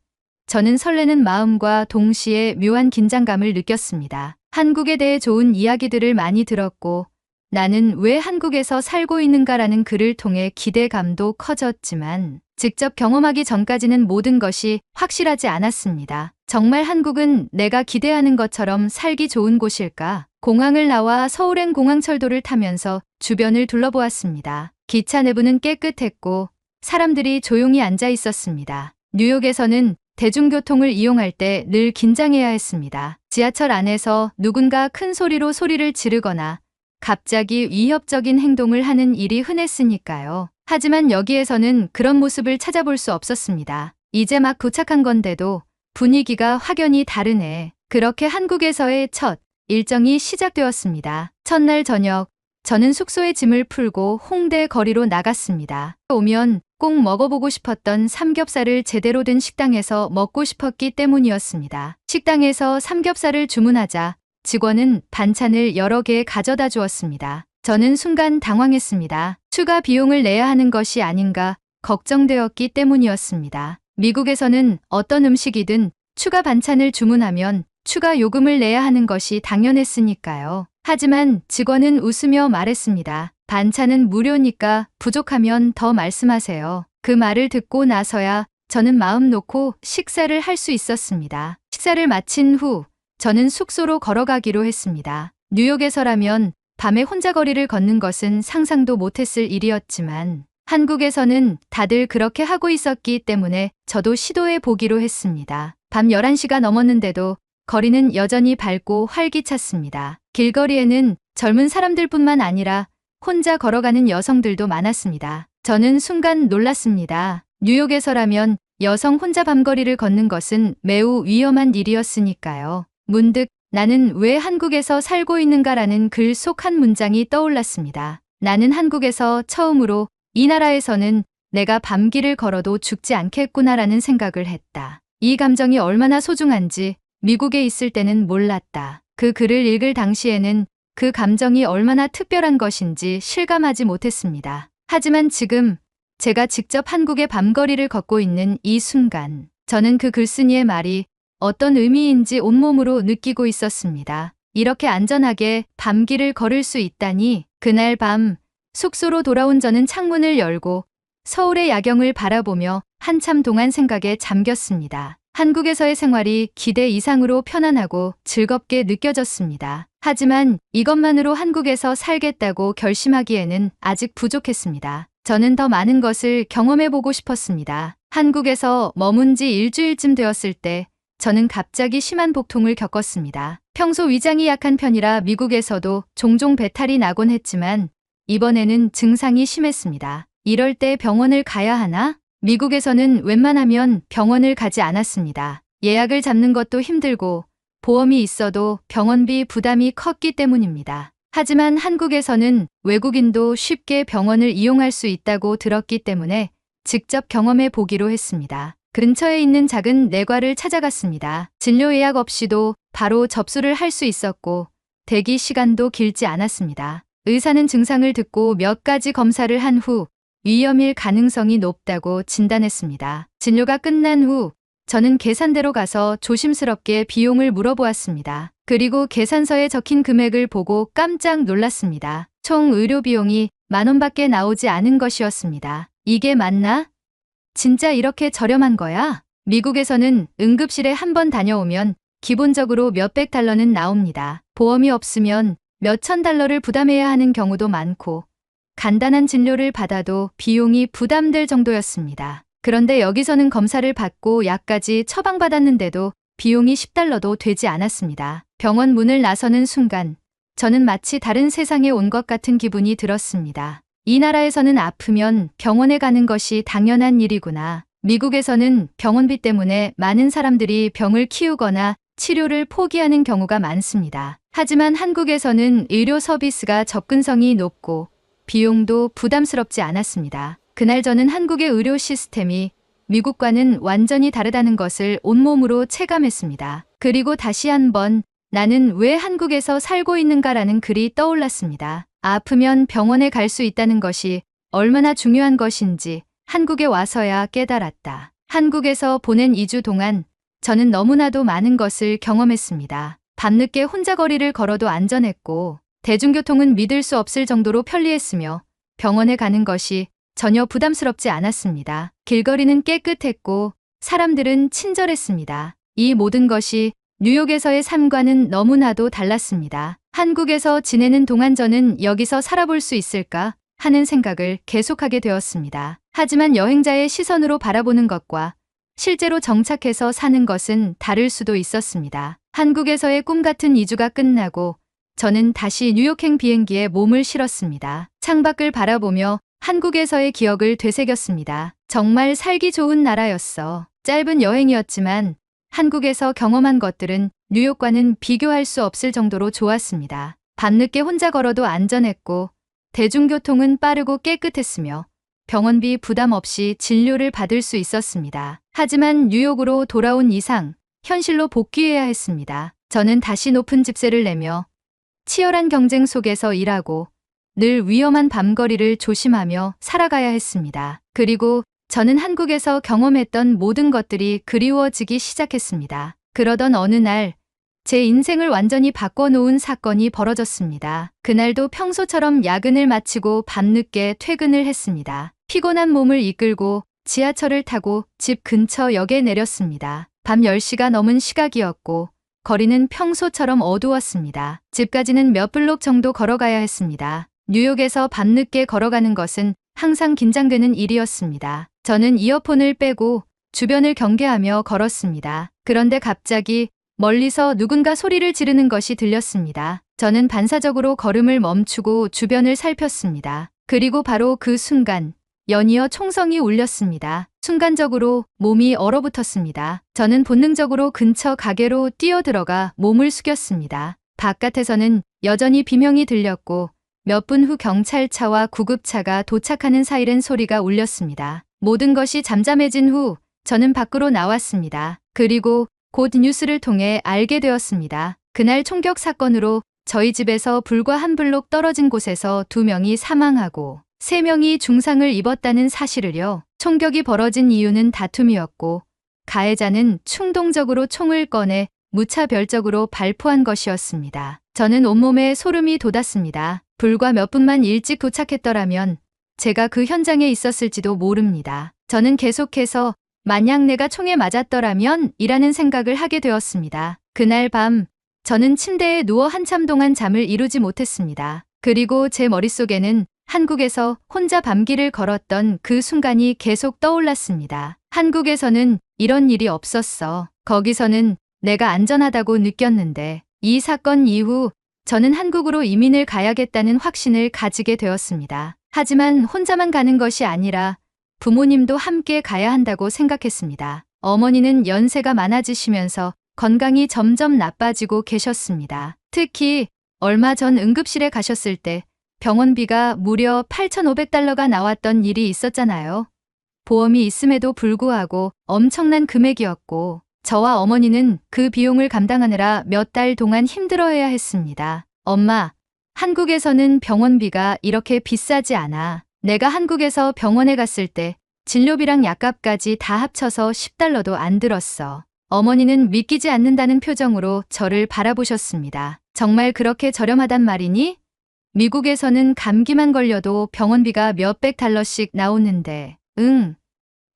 저는 설레는 마음과 동시에 묘한 긴장감을 느꼈습니다. 한국에 대해 좋은 이야기들을 많이 들었고 나는 왜 한국에서 살고 있는가라는 글을 통해 기대감도 커졌지만 직접 경험하기 전까지는 모든 것이 확실하지 않았습니다. 정말 한국은 내가 기대하는 것처럼 살기 좋은 곳일까? 공항을 나와 서울행 공항철도를 타면서 주변을 둘러보았습니다. 기차 내부는 깨끗했고 사람들이 조용히 앉아 있었습니다. 뉴욕에서는 대중교통을 이용할 때 늘 긴장해야 했습니다. 지하철 안에서 누군가 큰 소리로 소리를 지르거나 갑자기 위협적인 행동을 하는 일이 흔했으니까요. 하지만 여기에서는 그런 모습을 찾아볼 수 없었습니다. 이제 막 도착한 건데도 분위기가 확연히 다르네. 그렇게 한국에서의 첫 일정이 시작되었습니다. 첫날 저녁, 저는 숙소에 짐을 풀고 홍대 거리로 나갔습니다. 오면 꼭 먹어보고 싶었던 삼겹살을 제대로 된 식당에서 먹고 싶었기 때문이었습니다. 식당에서 삼겹살을 주문하자 직원은 반찬을 여러 개 가져다 주었습니다. 저는 순간 당황했습니다. 추가 비용을 내야 하는 것이 아닌가 걱정되었기 때문이었습니다. 미국에서는 어떤 음식이든 추가 반찬을 주문하면 추가 요금을 내야 하는 것이 당연했으니까요. 하지만 직원은 웃으며 말했습니다. 반찬은 무료니까 부족하면 더 말씀하세요. 그 말을 듣고 나서야 저는 마음 놓고 식사를 할 수 있었습니다. 식사를 마친 후 저는 숙소로 걸어가기로 했습니다. 뉴욕에서라면 밤에 혼자 거리를 걷는 것은 상상도 못했을 일이었지만 한국에서는 다들 그렇게 하고 있었기 때문에 저도 시도해 보기로 했습니다. 밤 11시가 넘었는데도 거리는 여전히 밝고 활기찼습니다. 길거리에는 젊은 사람들뿐만 아니라 혼자 걸어가는 여성들도 많았습니다. 저는 순간 놀랐습니다. 뉴욕에서라면 여성 혼자 밤거리를 걷는 것은 매우 위험한 일이었으니까요. 문득 나는 왜 한국에서 살고 있는가라는 글 속 한 문장이 떠올랐습니다. 나는 한국에서 처음으로 이 나라에서는 내가 밤길을 걸어도 죽지 않겠구나라는 생각을 했다. 이 감정이 얼마나 소중한지 미국에 있을 때는 몰랐다. 그 글을 읽을 당시에는 그 감정이 얼마나 특별한 것인지 실감하지 못했습니다. 하지만 지금 제가 직접 한국의 밤거리를 걷고 있는 이 순간 저는 그 글쓴이의 말이 어떤 의미인지 온몸으로 느끼고 있었습니다. 이렇게 안전하게 밤길을 걸을 수 있다니. 그날 밤 숙소로 돌아온 저는 창문을 열고 서울의 야경을 바라보며 한참 동안 생각에 잠겼습니다. 한국에서의 생활이 기대 이상으로 편안하고 즐겁게 느껴졌습니다. 하지만 이것만으로 한국에서 살겠다고 결심하기에는 아직 부족했습니다. 저는 더 많은 것을 경험해보고 싶었습니다. 한국에서 머문 지 일주일쯤 되었을 때 저는 갑자기 심한 복통을 겪었습니다. 평소 위장이 약한 편이라 미국에서도 종종 배탈이 나곤 했지만 이번에는 증상이 심했습니다. 이럴 때 병원을 가야 하나? 미국에서는 웬만하면 병원을 가지 않았습니다. 예약을 잡는 것도 힘들고 보험이 있어도 병원비 부담이 컸기 때문입니다. 하지만 한국에서는 외국인도 쉽게 병원을 이용할 수 있다고 들었기 때문에 직접 경험해 보기로 했습니다. 근처에 있는 작은 내과를 찾아갔습니다. 진료 예약 없이도 바로 접수를 할 수 있었고 대기 시간도 길지 않았습니다. 의사는 증상을 듣고 몇 가지 검사를 한 후 위염일 가능성이 높다고 진단했습니다. 진료가 끝난 후 저는 계산대로 가서 조심스럽게 비용을 물어보았습니다. 그리고 계산서에 적힌 금액을 보고 깜짝 놀랐습니다. 총 의료 비용이 10,000원밖에 나오지 않은 것이었습니다. 이게 맞나? 진짜 이렇게 저렴한 거야? 미국에서는 응급실에 한 번 다녀오면 기본적으로 몇백 달러는 나옵니다. 보험이 없으면 몇천 달러를 부담해야 하는 경우도 많고 간단한 진료를 받아도 비용이 부담될 정도였습니다. 그런데 여기서는 검사를 받고 약까지 처방받았는데도 비용이 10달러도 되지 않았습니다. 병원 문을 나서는 순간 저는 마치 다른 세상에 온 것 같은 기분이 들었습니다. 이 나라에서는 아프면 병원에 가는 것이 당연한 일이구나. 미국에서는 병원비 때문에 많은 사람들이 병을 키우거나 치료를 포기하는 경우가 많습니다. 하지만 한국에서는 의료 서비스가 접근성이 높고 비용도 부담스럽지 않았습니다. 그날 저는 한국의 의료 시스템이 미국과는 완전히 다르다는 것을 온몸으로 체감했습니다. 그리고 다시 한번 나는 왜 한국에서 살고 있는가라는 글이 떠올랐습니다. 아프면 병원에 갈 수 있다는 것이 얼마나 중요한 것인지 한국에 와서야 깨달았다. 한국에서 보낸 2주 동안 저는 너무나도 많은 것을 경험했습니다. 밤늦게 혼자 거리를 걸어도 안전했고 대중교통은 믿을 수 없을 정도로 편리했으며 병원에 가는 것이 전혀 부담스럽지 않았습니다. 길거리는 깨끗했고 사람들은 친절했습니다. 이 모든 것이 뉴욕에서의 삶과는 너무나도 달랐습니다. 한국에서 지내는 동안 저는 여기서 살아볼 수 있을까 하는 생각을 계속하게 되었습니다. 하지만 여행자의 시선으로 바라보는 것과 실제로 정착해서 사는 것은 다를 수도 있었습니다. 한국에서의 꿈 같은 2주가 끝나고 저는 다시 뉴욕행 비행기에 몸을 실었습니다. 창밖을 바라보며 한국에서의 기억을 되새겼습니다. 정말 살기 좋은 나라였어. 짧은 여행이었지만 한국에서 경험한 것들은 뉴욕과는 비교할 수 없을 정도로 좋았습니다. 밤늦게 혼자 걸어도 안전했고 대중교통은 빠르고 깨끗했으며 병원비 부담 없이 진료를 받을 수 있었습니다. 하지만 뉴욕으로 돌아온 이상 현실로 복귀해야 했습니다. 저는 다시 높은 집세를 내며 치열한 경쟁 속에서 일하고 늘 위험한 밤거리를 조심하며 살아가야 했습니다. 그리고 저는 한국에서 경험했던 모든 것들이 그리워지기 시작했습니다. 그러던 어느 날 제 인생을 완전히 바꿔놓은 사건이 벌어졌습니다. 그날도 평소처럼 야근을 마치고 밤늦게 퇴근을 했습니다. 피곤한 몸을 이끌고 지하철을 타고 집 근처 역에 내렸습니다. 밤 10시가 넘은 시각이었고 거리는 평소처럼 어두웠습니다. 집까지는 몇 블록 정도 걸어가야 했습니다. 뉴욕에서 밤늦게 걸어가는 것은 항상 긴장되는 일이었습니다. 저는 이어폰을 빼고 주변을 경계하며 걸었습니다. 그런데 갑자기 멀리서 누군가 소리를 지르는 것이 들렸습니다. 저는 반사적으로 걸음을 멈추고 주변을 살폈습니다. 그리고 바로 그 순간 연이어 총성이 울렸습니다. 순간적으로 몸이 얼어붙었습니다. 저는 본능적으로 근처 가게로 뛰어들어가 몸을 숙였습니다. 바깥에서는 여전히 비명이 들렸고 몇 분 후 경찰차와 구급차가 도착하는 사이렌 소리가 울렸습니다. 모든 것이 잠잠해진 후 저는 밖으로 나왔습니다. 그리고 곧 뉴스를 통해 알게 되었습니다. 그날 총격 사건으로 저희 집에서 불과 한 블록 떨어진 곳에서 2명이 사망하고 3명이 중상을 입었다는 사실을요. 총격이 벌어진 이유는 다툼이었고 가해자는 충동적으로 총을 꺼내 무차별적으로 발포한 것이었습니다. 저는 온몸에 소름이 돋았습니다. 불과 몇 분만 일찍 도착했더라면 제가 그 현장에 있었을지도 모릅니다. 저는 계속해서 만약 내가 총에 맞았더라면 이라는 생각을 하게 되었습니다. 그날 밤 저는 침대에 누워 한참 동안 잠을 이루지 못했습니다. 그리고 제 머릿속에는 한국에서 혼자 밤길을 걸었던 그 순간이 계속 떠올랐습니다. 한국에서는 이런 일이 없었어. 거기서는 내가 안전하다고 느꼈는데 이 사건 이후 저는 한국으로 이민을 가야겠다는 확신을 가지게 되었습니다. 하지만 혼자만 가는 것이 아니라 부모님도 함께 가야 한다고 생각했습니다. 어머니는 연세가 많아지시면서 건강이 점점 나빠지고 계셨습니다. 특히 얼마 전 응급실에 가셨을 때 병원비가 무려 8,500달러가 나왔던 일이 있었잖아요. 보험이 있음에도 불구하고 엄청난 금액이었고 저와 어머니는 그 비용을 감당하느라 몇 달 동안 힘들어해야 했습니다. 엄마, 한국에서는 병원비가 이렇게 비싸지 않아. 내가 한국에서 병원에 갔을 때 진료비랑 약값까지 다 합쳐서 10달러도 안 들었어. 어머니는 믿기지 않는다는 표정으로 저를 바라보셨습니다. 정말 그렇게 저렴하단 말이니? 미국에서는 감기만 걸려도 병원비가 몇백 달러씩 나오는데. 응.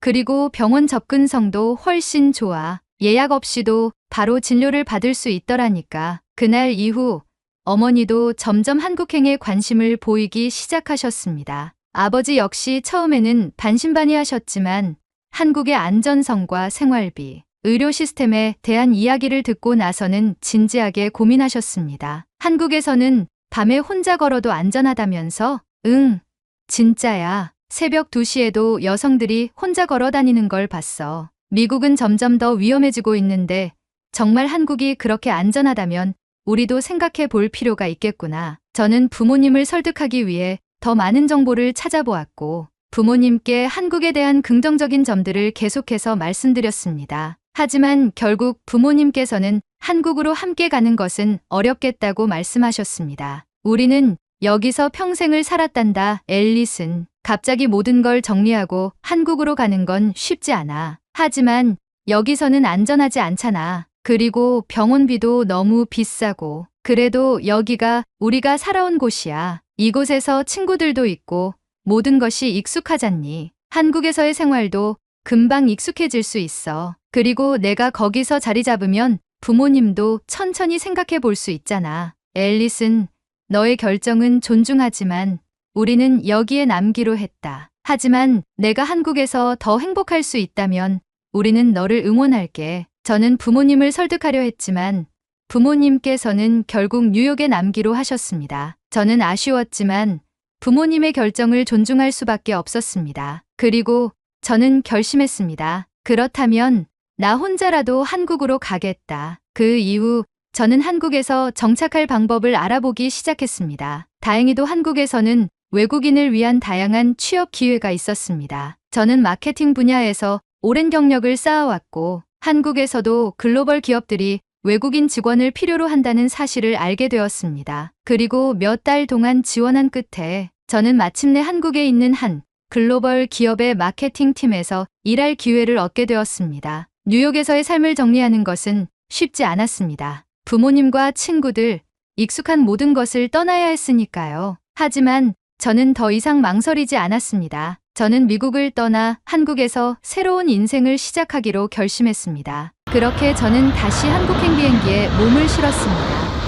그리고 병원 접근성도 훨씬 좋아. 예약 없이도 바로 진료를 받을 수 있더라니까. 그날 이후 어머니도 점점 한국행에 관심을 보이기 시작하셨습니다. 아버지 역시 처음에는 반신반의하셨지만 한국의 안전성과 생활비, 의료 시스템에 대한 이야기를 듣고 나서는 진지하게 고민하셨습니다. 한국에서는 밤에 혼자 걸어도 안전하다면서? 응, 진짜야. 새벽 2시에도 여성들이 혼자 걸어 다니는 걸 봤어. 미국은 점점 더 위험해지고 있는데 정말 한국이 그렇게 안전하다면 우리도 생각해 볼 필요가 있겠구나. 저는 부모님을 설득하기 위해 더 많은 정보를 찾아보았고 부모님께 한국에 대한 긍정적인 점들을 계속해서 말씀드렸습니다. 하지만 결국 부모님께서는 한국으로 함께 가는 것은 어렵겠다고 말씀하셨습니다. 우리는 여기서 평생을 살았단다, 앨리슨. 갑자기 모든 걸 정리하고 한국으로 가는 건 쉽지 않아. 하지만 여기서는 안전하지 않잖아. 그리고 병원비도 너무 비싸고. 그래도 여기가 우리가 살아온 곳이야. 이곳에서 친구들도 있고 모든 것이 익숙하잖니. 한국에서의 생활도 금방 익숙해질 수 있어. 그리고 내가 거기서 자리 잡으면 부모님도 천천히 생각해 볼 수 있잖아. 앨리슨, 너의 결정은 존중하지만 우리는 여기에 남기로 했다. 하지만 내가 한국에서 더 행복할 수 있다면 우리는 너를 응원할게. 저는 부모님을 설득하려 했지만 부모님께서는 결국 뉴욕에 남기로 하셨습니다. 저는 아쉬웠지만 부모님의 결정을 존중할 수밖에 없었습니다. 그리고 저는 결심했습니다. 그렇다면 나 혼자라도 한국으로 가겠다. 그 이후 저는 한국에서 정착할 방법을 알아보기 시작했습니다. 다행히도 한국에서는 외국인을 위한 다양한 취업 기회가 있었습니다. 저는 마케팅 분야에서 오랜 경력을 쌓아왔고 한국에서도 글로벌 기업들이 외국인 직원을 필요로 한다는 사실을 알게 되었습니다. 그리고 몇 달 동안 지원한 끝에 저는 마침내 한국에 있는 한 글로벌 기업의 마케팅 팀에서 일할 기회를 얻게 되었습니다. 뉴욕에서의 삶을 정리하는 것은 쉽지 않았습니다. 부모님과 친구들, 익숙한 모든 것을 떠나야 했으니까요. 하지만 저는 더 이상 망설이지 않았습니다. 저는 미국을 떠나 한국에서 새로운 인생을 시작하기로 결심했습니다. 그렇게 저는 다시 한국행 비행기에 몸을 실었습니다.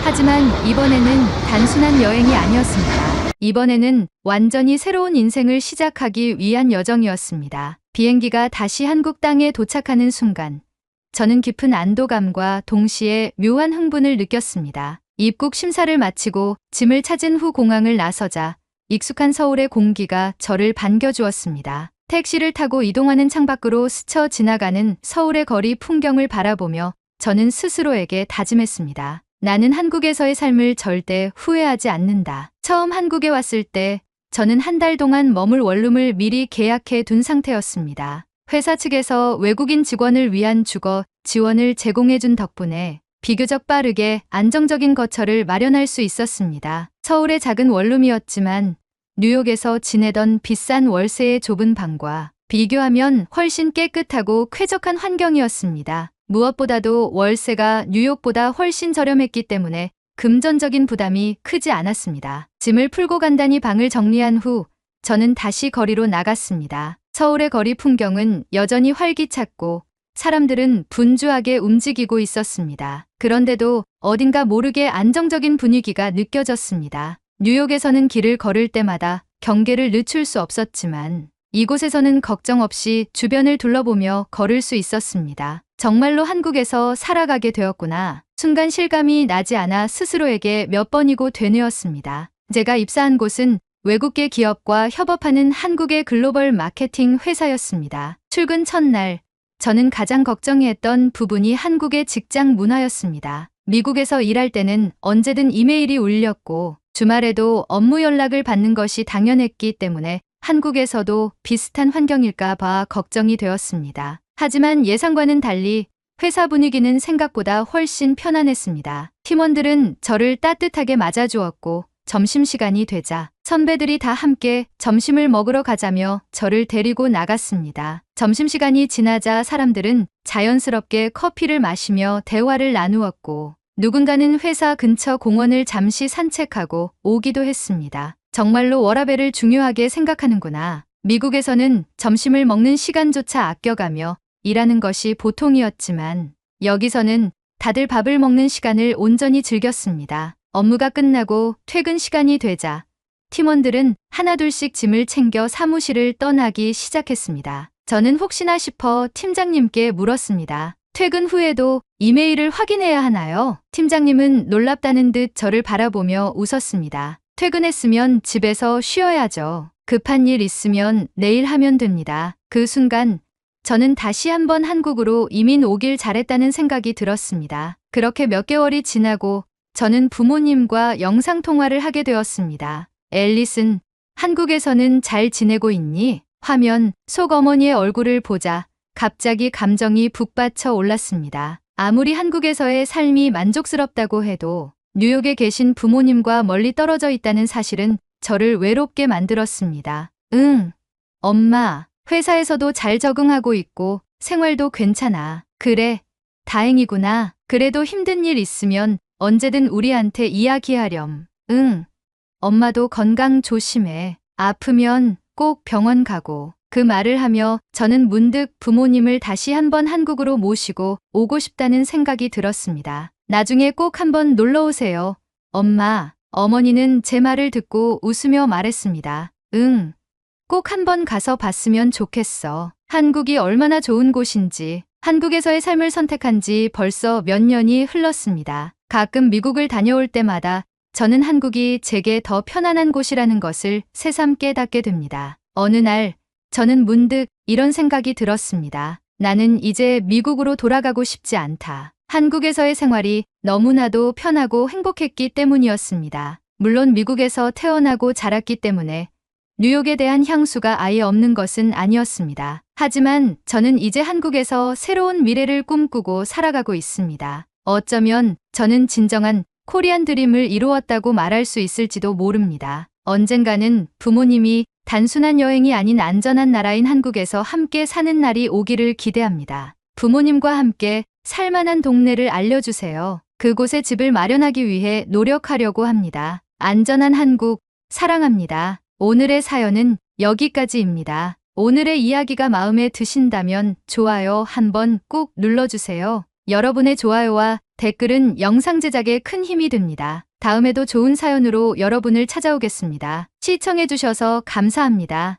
하지만 이번에는 단순한 여행이 아니었습니다. 이번에는 완전히 새로운 인생을 시작하기 위한 여정이었습니다. 비행기가 다시 한국 땅에 도착하는 순간 저는 깊은 안도감과 동시에 묘한 흥분을 느꼈습니다. 입국 심사를 마치고 짐을 찾은 후 공항을 나서자 익숙한 서울의 공기가 저를 반겨주었습니다. 택시를 타고 이동하는 창밖으로 스쳐 지나가는 서울의 거리 풍경을 바라보며 저는 스스로에게 다짐했습니다. 나는 한국에서의 삶을 절대 후회하지 않는다. 처음 한국에 왔을 때 저는 한 달 동안 머물 원룸을 미리 계약해 둔 상태였습니다. 회사 측에서 외국인 직원을 위한 주거 지원을 제공해 준 덕분에 비교적 빠르게 안정적인 거처를 마련할 수 있었습니다. 서울의 작은 원룸이었지만 뉴욕에서 지내던 비싼 월세의 좁은 방과 비교하면 훨씬 깨끗하고 쾌적한 환경이었습니다. 무엇보다도 월세가 뉴욕보다 훨씬 저렴했기 때문에 금전적인 부담이 크지 않았습니다. 짐을 풀고 간단히 방을 정리한 후 저는 다시 거리로 나갔습니다. 서울의 거리 풍경은 여전히 활기찼고 사람들은 분주하게 움직이고 있었습니다. 그런데도 어딘가 모르게 안정적인 분위기가 느껴졌습니다. 뉴욕에서는 길을 걸을 때마다 경계를 늦출 수 없었지만 이곳에서는 걱정 없이 주변을 둘러보며 걸을 수 있었습니다. 정말로 한국에서 살아가게 되었구나. 순간 실감이 나지 않아 스스로에게 몇 번이고 되뇌었습니다. 제가 입사한 곳은 외국계 기업과 협업하는 한국의 글로벌 마케팅 회사였습니다. 출근 첫날 저는 가장 걱정했던 부분이 한국의 직장 문화였습니다. 미국에서 일할 때는 언제든 이메일이 울렸고 주말에도 업무 연락을 받는 것이 당연했기 때문에 한국에서도 비슷한 환경일까 봐 걱정이 되었습니다. 하지만 예상과는 달리 회사 분위기는 생각보다 훨씬 편안했습니다. 팀원들은 저를 따뜻하게 맞아주었고 점심시간이 되자 선배들이 다 함께 점심을 먹으러 가자며 저를 데리고 나갔습니다. 점심시간이 지나자 사람들은 자연스럽게 커피를 마시며 대화를 나누었고 누군가는 회사 근처 공원을 잠시 산책하고 오기도 했습니다. 정말로 워라밸을 중요하게 생각하는구나. 미국에서는 점심을 먹는 시간조차 아껴가며 일하는 것이 보통이었지만 여기서는 다들 밥을 먹는 시간을 온전히 즐겼습니다. 업무가 끝나고 퇴근 시간이 되자 팀원들은 하나둘씩 짐을 챙겨 사무실을 떠나기 시작했습니다. 저는 혹시나 싶어 팀장님께 물었습니다. 퇴근 후에도 이메일을 확인해야 하나요? 팀장님은 놀랍다는 듯 저를 바라보며 웃었습니다. 퇴근했으면 집에서 쉬어야죠. 급한 일 있으면 내일 하면 됩니다. 그 순간 저는 다시 한번 한국으로 이민 오길 잘했다는 생각이 들었습니다. 그렇게 몇 개월이 지나고 저는 부모님과 영상통화를 하게 되었습니다. 앨리슨, 한국에서는 잘 지내고 있니? 화면 속 어머니의 얼굴을 보자 갑자기 감정이 북받쳐 올랐습니다. 아무리 한국에서의 삶이 만족스럽다고 해도 뉴욕에 계신 부모님과 멀리 떨어져 있다는 사실은 저를 외롭게 만들었습니다. 응, 엄마, 회사에서도 잘 적응하고 있고 생활도 괜찮아. 그래, 다행이구나. 그래도 힘든 일 있으면 언제든 우리한테 이야기하렴. 응, 엄마도 건강 조심해. 아프면 꼭 병원 가고. 그 말을 하며 저는 문득 부모님을 다시 한번 한국으로 모시고 오고 싶다는 생각이 들었습니다. 나중에 꼭 한번 놀러 오세요. 엄마, 어머니는 제 말을 듣고 웃으며 말했습니다. 응, 꼭 한번 가서 봤으면 좋겠어. 한국이 얼마나 좋은 곳인지, 한국에서의 삶을 선택한 지 벌써 몇 년이 흘렀습니다. 가끔 미국을 다녀올 때마다 저는 한국이 제게 더 편안한 곳이라는 것을 새삼 깨닫게 됩니다. 어느 날 저는 문득 이런 생각이 들었습니다. 나는 이제 미국으로 돌아가고 싶지 않다. 한국에서의 생활이 너무나도 편하고 행복했기 때문이었습니다. 물론 미국에서 태어나고 자랐기 때문에 뉴욕에 대한 향수가 아예 없는 것은 아니었습니다. 하지만 저는 이제 한국에서 새로운 미래를 꿈꾸고 살아가고 있습니다. 어쩌면 저는 진정한 코리안 드림을 이루었다고 말할 수 있을지도 모릅니다. 언젠가는 부모님이 단순한 여행이 아닌 안전한 나라인 한국에서 함께 사는 날이 오기를 기대합니다. 부모님과 함께 살만한 동네를 알려주세요. 그곳에 집을 마련하기 위해 노력하려고 합니다. 안전한 한국, 사랑합니다. 오늘의 사연은 여기까지입니다. 오늘의 이야기가 마음에 드신다면 좋아요 한번 꾹 눌러주세요. 여러분의 좋아요와 댓글은 영상 제작에 큰 힘이 됩니다. 다음에도 좋은 사연으로 여러분을 찾아오겠습니다. 시청해주셔서 감사합니다.